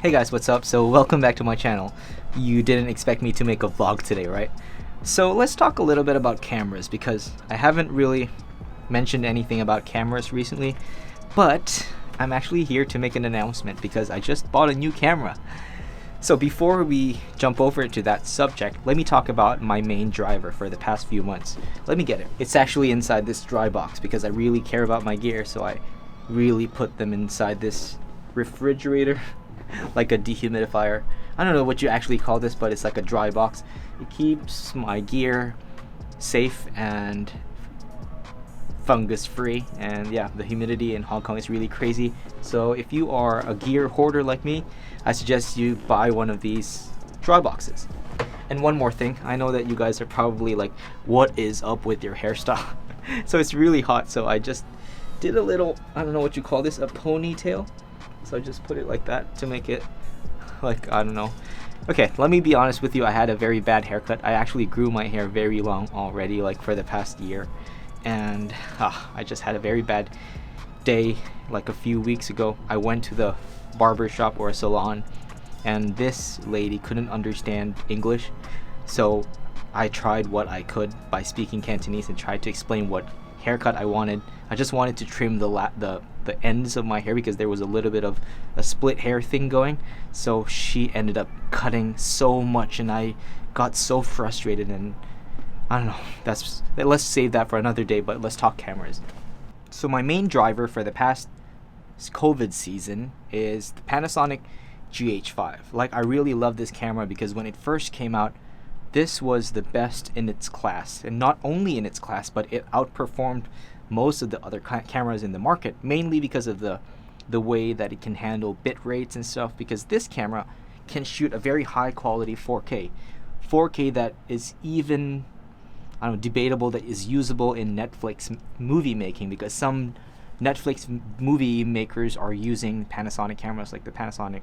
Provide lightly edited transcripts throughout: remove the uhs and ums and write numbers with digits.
Hey guys, what's up? So welcome back to my channel. You didn't expect me to make a vlog today, right? So let's talk a little bit about cameras because I haven't really mentioned anything about cameras recently, but I'm actually here to make an announcement because I just bought a new camera. So before we jump over into that subject, let me talk about my main driver for the past few months. Let me get it. It's actually inside this dry box because I really care about my gear, so I really put them inside this refrigerator. Like a dehumidifier. I don't know what you actually call this, but it's like a dry box. It keeps my gear safe and fungus free, and yeah, the humidity in Hong Kong is really crazy. So if you are a gear hoarder like me, I suggest you buy one of these dry boxes. And one more thing, I know that you guys are probably like, what is up with your hairstyle? So it's really hot, so I just did a little, I don't know what you call this, a ponytail. So I just put it like that to make it like, I don't know. Okay, let me be honest with you, I had a very bad haircut. I actually grew my hair very long already, like for the past year. And I just had a very bad day like a few weeks ago. I went to the barber shop or a salon and this lady couldn't understand English. So I tried what I could by speaking Cantonese and tried to explain what haircut I wanted. I just wanted to trim the ends of my hair because there was a little bit of a split hair thing going. So she ended up cutting so much and I got so frustrated, and I don't know, let's save that for another day, but let's talk cameras. So my main driver for the past COVID season is the Panasonic GH5. Like, I really love this camera because when it first came out, this was the best in its class, and not only in its class, but it outperformed most of the other cameras in the market, mainly because of the way that it can handle bit rates and stuff, because this camera can shoot a very high quality 4K that is even, I don't know, debatable, that is usable in Netflix movie making, because some Netflix movie makers are using Panasonic cameras, like the Panasonic,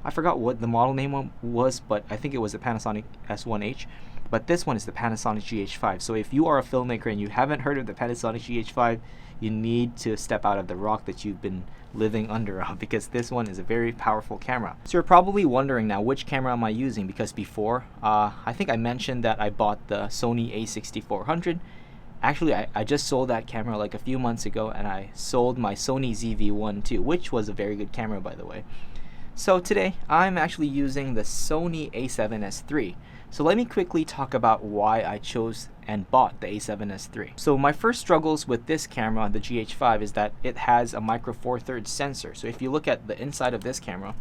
I forgot what the model name was, but I think it was the Panasonic S1H. But this one is the Panasonic GH5. So if you are a filmmaker and you haven't heard of the Panasonic GH5, you need to step out of the rock that you've been living under, because this one is a very powerful camera. So you're probably wondering now, which camera am I using? Because before, I think I mentioned that I bought the Sony A6400. Actually, I just sold that camera like a few months ago, and I sold my Sony ZV-1 too, which was a very good camera, by the way. So today, I'm actually using the Sony A7S III. So let me quickly talk about why I chose and bought the A7S III. So my first struggles with this camera, the GH5, is that it has a micro four thirds sensor. So if you look at the inside of this camera,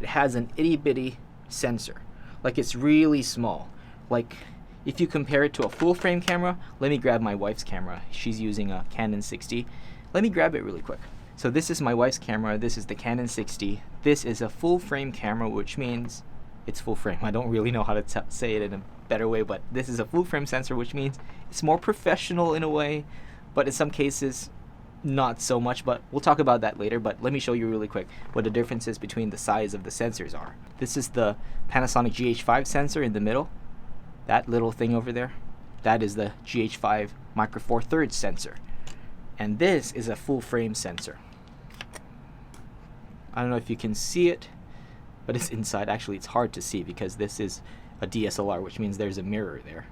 it has an itty bitty sensor. Like, it's really small. Like, if you compare it to a full frame camera, let me grab my wife's camera. She's using a Canon 6D. Let me grab it really quick. So this is my wife's camera, this is the Canon 6D. This is a full frame camera, which means it's full frame. I don't really know how to say it in a better way, but this is a full frame sensor, which means it's more professional in a way, but in some cases, not so much, but we'll talk about that later. But let me show you really quick what the differences between the size of the sensors are. This is the Panasonic GH5 sensor in the middle. That little thing over there, that is the GH5 micro four thirds sensor. And this is a full frame sensor. I don't know if you can see it, but it's inside. Actually, it's hard to see because this is a DSLR, which means there's a mirror there.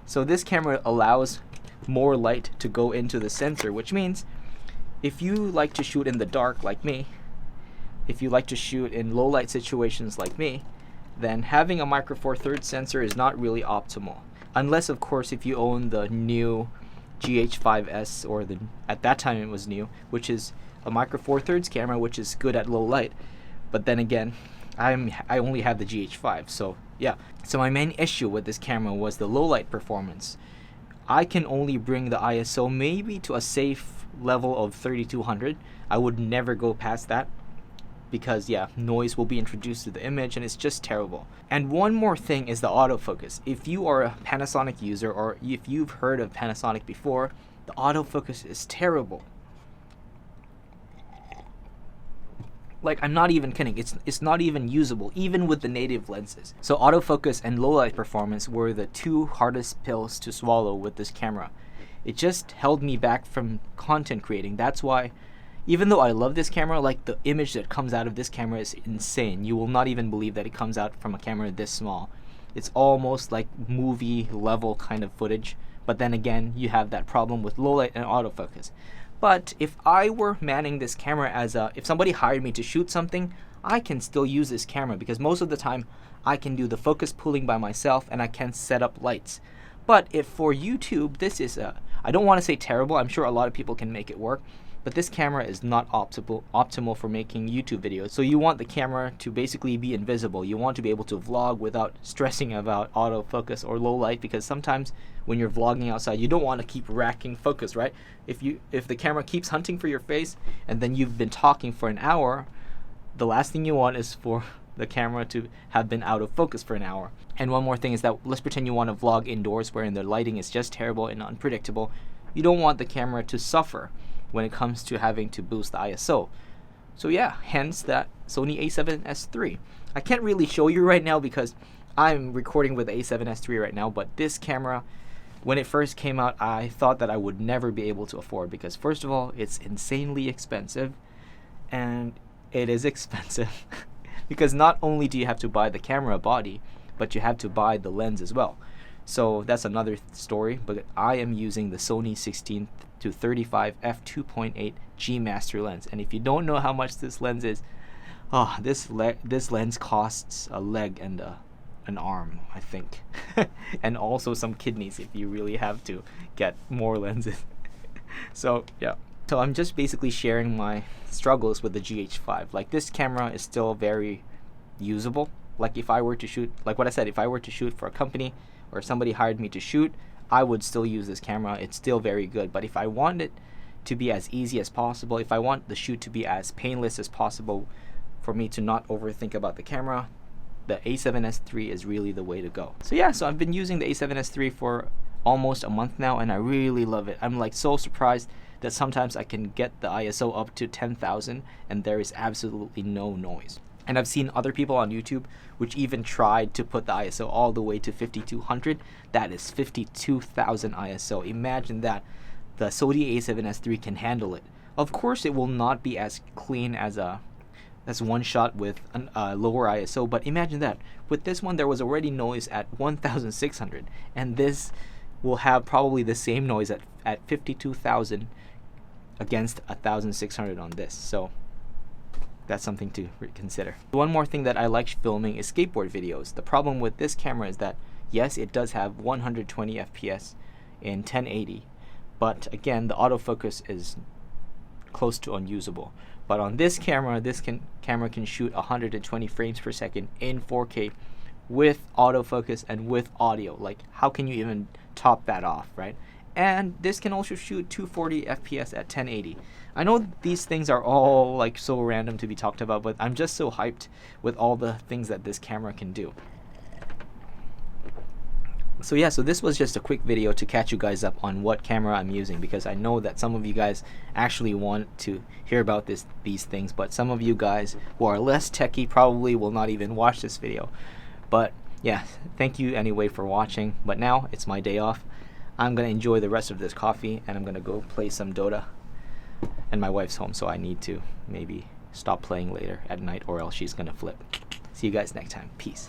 So this camera allows more light to go into the sensor, which means if you like to shoot in the dark like me, if you like to shoot in low light situations like me, then having a micro four thirds sensor is not really optimal. Unless, of course, if you own the new GH5S, or at that time it was new, which is a micro four thirds camera, which is good at low light. But then again, I only have the GH5, so yeah. So my main issue with this camera was the low light performance. I can only bring the ISO maybe to a safe level of 3200. I would never go past that because, yeah, noise will be introduced to the image and it's just terrible. And one more thing is the autofocus. If you are a Panasonic user, or if you've heard of Panasonic before, the autofocus is terrible. Like, I'm not even kidding, it's not even usable, even with the native lenses. So autofocus and low light performance were the two hardest pills to swallow with this camera. It just held me back from content creating. That's why Even though I love this camera, like the image that comes out of this camera is insane. You will not even believe that it comes out from a camera this small. It's almost like movie level kind of footage. But then again, you have that problem with low light and autofocus. But if I were manning this camera if somebody hired me to shoot something, I can still use this camera because most of the time I can do the focus pulling by myself and I can set up lights. But if for YouTube, this is I don't want to say terrible, I'm sure a lot of people can make it work, but this camera is not optimal for making YouTube videos. So you want the camera to basically be invisible. You want to be able to vlog without stressing about autofocus or low light, because sometimes when you're vlogging outside, you don't want to keep racking focus, right? If the camera keeps hunting for your face and then you've been talking for an hour, the last thing you want is for the camera to have been out of focus for an hour. And one more thing is that let's pretend you want to vlog indoors wherein the lighting is just terrible and unpredictable. You don't want the camera to suffer when it comes to having to boost the ISO. So yeah, hence that Sony A7S III. I can't really show you right now because I'm recording with the A7S III right now, but this camera, when it first came out, I thought that I would never be able to afford, because first of all, it's insanely expensive, and it is expensive because not only do you have to buy the camera body, but you have to buy the lens as well. So that's another story, but I am using the Sony 16-35 f2.8 G Master lens, and if you don't know how much this lens is, this lens costs a leg and an arm, I think, and also some kidneys if you really have to get more lenses. So yeah. So I'm just basically sharing my struggles with the GH5. Like, this camera is still very usable. Like, if I were to shoot, like what I said, if I were to shoot for a company or somebody hired me to shoot, I would still use this camera. It's still very good. But if I want it to be as easy as possible, if I want the shoot to be as painless as possible, for me to not overthink about the camera, the A7S III is really the way to go. So yeah, so I've been using the A7S III for almost a month now, and I really love it. I'm like so surprised that sometimes I can get the ISO up to 10,000 and there is absolutely no noise. And I've seen other people on YouTube which even tried to put the ISO all the way to 5200. That is 52,000 ISO. Imagine that. The Sony A7S III can handle it. Of course, it will not be as clean as one shot with a lower ISO, but imagine that. With this one, there was already noise at 1,600, and this will have probably the same noise at 52,000 against 1,600 on this. So that's something to consider. One more thing that I like filming is skateboard videos. The problem with this camera is that yes, it does have 120 FPS in 1080, but again, the autofocus is close to unusable. But on this camera, camera can shoot 120 frames per second in 4K with autofocus and with audio. Like, how can you even top that off, right? And this can also shoot 240 FPS at 1080. I know these things are all like so random to be talked about, but I'm just so hyped with all the things that this camera can do. So yeah, so this was just a quick video to catch you guys up on what camera I'm using, because I know that some of you guys actually want to hear about these things, but some of you guys who are less techie probably will not even watch this video. But yeah, thank you anyway for watching. But now it's my day off. I'm gonna enjoy the rest of this coffee and I'm gonna go play some Dota. And my wife's home, so I need to maybe stop playing later at night or else she's gonna flip. See you guys next time. Peace.